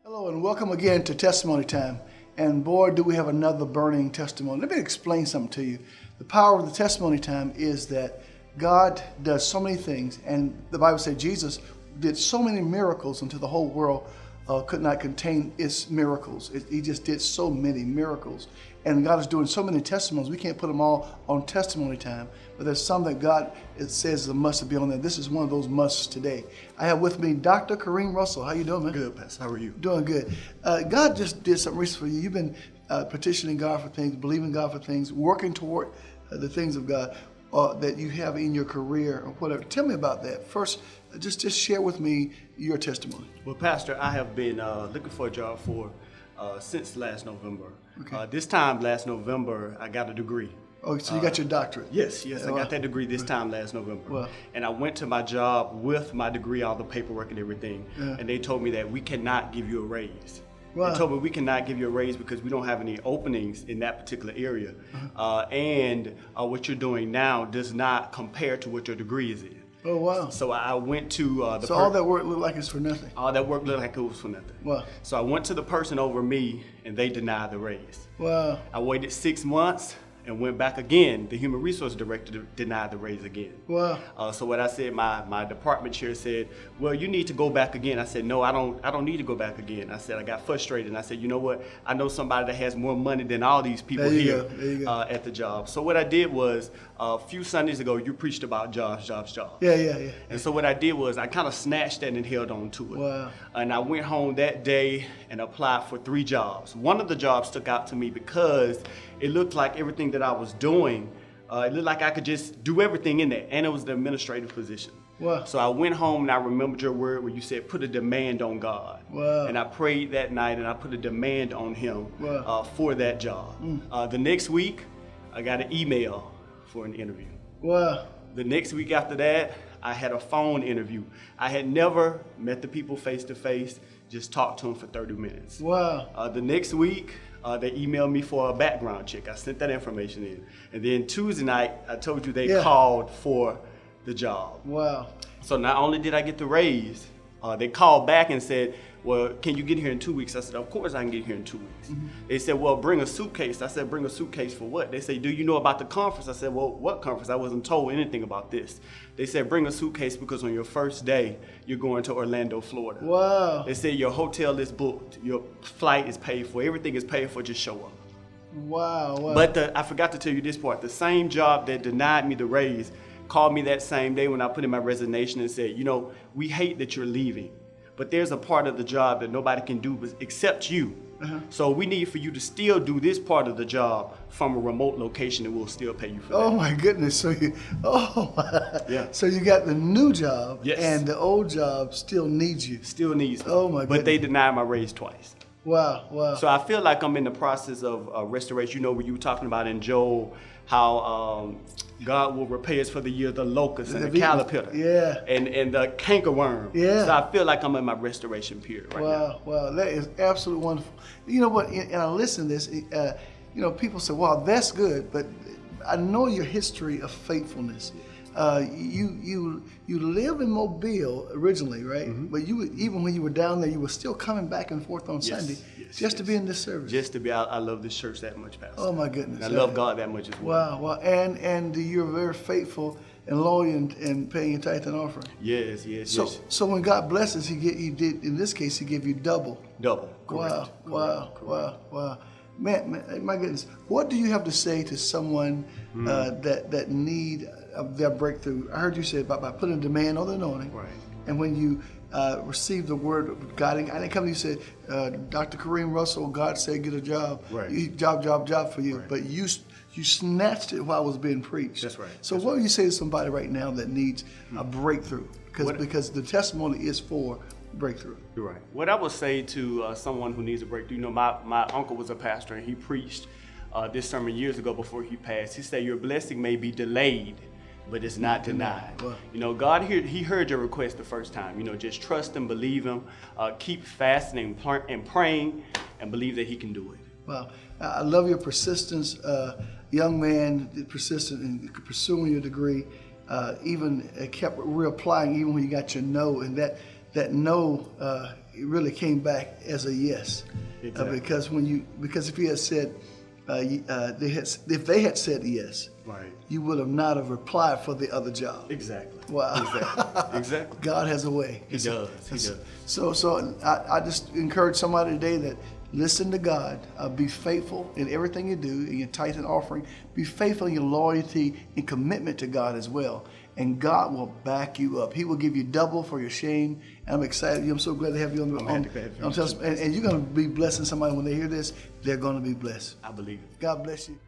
Hello and welcome again to Testimony Time. And boy, do we have another burning testimony. Let me explain something to you. The power of the testimony time is that God does so many things, and the Bible said Jesus did so many miracles until the whole world could not contain its miracles. He just did so many miracles. And God is doing so many testimonies. We can't put them all on testimony time, but there's some that God it says is a must to be on there. This is one of those musts today. I have with me Dr. Kareem Russell. How you doing, man? Good, Pastor. How are you? Doing good. God just did something recently for you. You've been petitioning God for things, believing God for things, working toward the things of God that you have in your career or whatever. Tell me about that. First, just share with me your testimony. Well, Pastor, I have been looking for a job since last November. Okay. This time last November, I got a degree. Oh, so you got your doctorate? Yes, I got that degree this time last November. Well, and I went to my job with my degree, all the paperwork and everything, and they told me that we cannot give you a raise. Wow. They told me we cannot give you a raise because we don't have any openings in that particular area. And what you're doing now does not compare to what your degree is in. oh, wow. So I went to So all that work looked like it's for nothing? all that work looked like it was for nothing. Wow. So I went to the person over me, and they denied the raise. Wow. I waited 6 months and went back again. The human resource director denied the raise again. Wow. So what I said, my department chair said, "Well, you need to go back again." I said, "No, I don't need to go back again." I said, I got frustrated, and I said, "You know what? I know somebody that has more money than all these people There you here go. There you go. at the job." So what I did was, a few Sundays ago, you preached about jobs. Yeah. And so what I did was I kind of snatched that and held on to it. Wow. And I went home that day and applied for 3 jobs. One of the jobs stuck out to me because it looked like everything that I was doing, it looked like I could just do everything in there. And it was the administrative position. Wow. So I went home and I remembered your word where you said, put a demand on God. Wow. And I prayed that night and I put a demand on him Wow. for that job. The next week, I got an email for an interview. Wow. The next week after that, I had a phone interview. I had never met the people face to face, just talked to them for 30 minutes. Wow. The next week, they emailed me for a background check. I sent that information in. And then Tuesday night, I told you they called for the job. Wow. So not only did I get the raise, they called back and said, "Well, can you get here in 2 weeks?" I said, "Of course I can get here in 2 weeks." They said, "Well, bring a suitcase." I said, "Bring a suitcase for what?" They said, "Do you know about the conference?" I said, "Well, what conference? I wasn't told anything about this." They said, "Bring a suitcase because on your first day, you're going to Orlando, Florida." Wow. They said, "Your hotel is booked. Your flight is paid for. Everything is paid for. Just show up." Wow. Wow. But I forgot to tell you this part. The same job that denied me the raise called me that same day when I put in my resignation and said, "You know, we hate that you're leaving, but there's a part of the job that nobody can do except you. So we need for you to still do this part of the job from a remote location, and we'll still pay you for Oh that." my goodness! So you, Yeah. So you got the new job, Yes. and the old job still needs you. Still needs me. Oh, my But they denied my raise twice. Wow, wow. So I feel like I'm in the process of restoration. You know, when you were talking about in Joel, how God will repay us for the year, the locust and the caterpillar, and the cankerworm. Yeah. So I feel like I'm in my restoration period right now. Wow, that is absolutely wonderful. You know what? And I listen to this. You know, people say, "Wow, that's good," but I know your history of faithfulness. You live in Mobile originally, right? But you even when you were down there, you were still coming back and forth on Sunday just to be in this service. Just to be, I love this church that much, Pastor. Oh my goodness! And I love God that much as well. Wow, and you're very faithful and loyal in paying your tithe and offering. Yes. So when God blesses, He did in this case He gave you double. Double. Correct. Wow. Man, my goodness. What do you have to say to someone that need their breakthrough? I heard you say about by putting a demand on the anointing. Right. And when you received the word of God, I didn't come to you and say, Dr. Kareem Russell, God said get a job. Right. Job for you. Right. But you snatched it while it was being preached. That's right. So what would you say to somebody right now that needs a breakthrough? Because the testimony is for breakthrough. You're right. What I would say to someone who needs a breakthrough, you know, my uncle was a pastor and he preached this sermon years ago before he passed. He said, "Your blessing may be delayed, but it's not denied." Wow. You know, God, He heard your request the first time. You know, just trust Him, believe Him, keep fasting and praying, and believe that He can do it. Wow. I love your persistence, young man, persistent in pursuing your degree, even kept reapplying even when you got your no, and that no it really came back as a yes. Exactly. Because if he had said if they had said yes, Right. you would have not have applied for the other job. Exactly. Wow. Exactly. God has a way. He does. He does. So I just encourage somebody today that listen to God. Be faithful in everything you do, in your tithe and offering. Be faithful in your loyalty and commitment to God as well. And God will back you up. He will give you double for your shame. And I'm excited. I'm so glad to have you on the and you're going to be blessing somebody when they hear this. They're going to be blessed. I believe it. God bless you.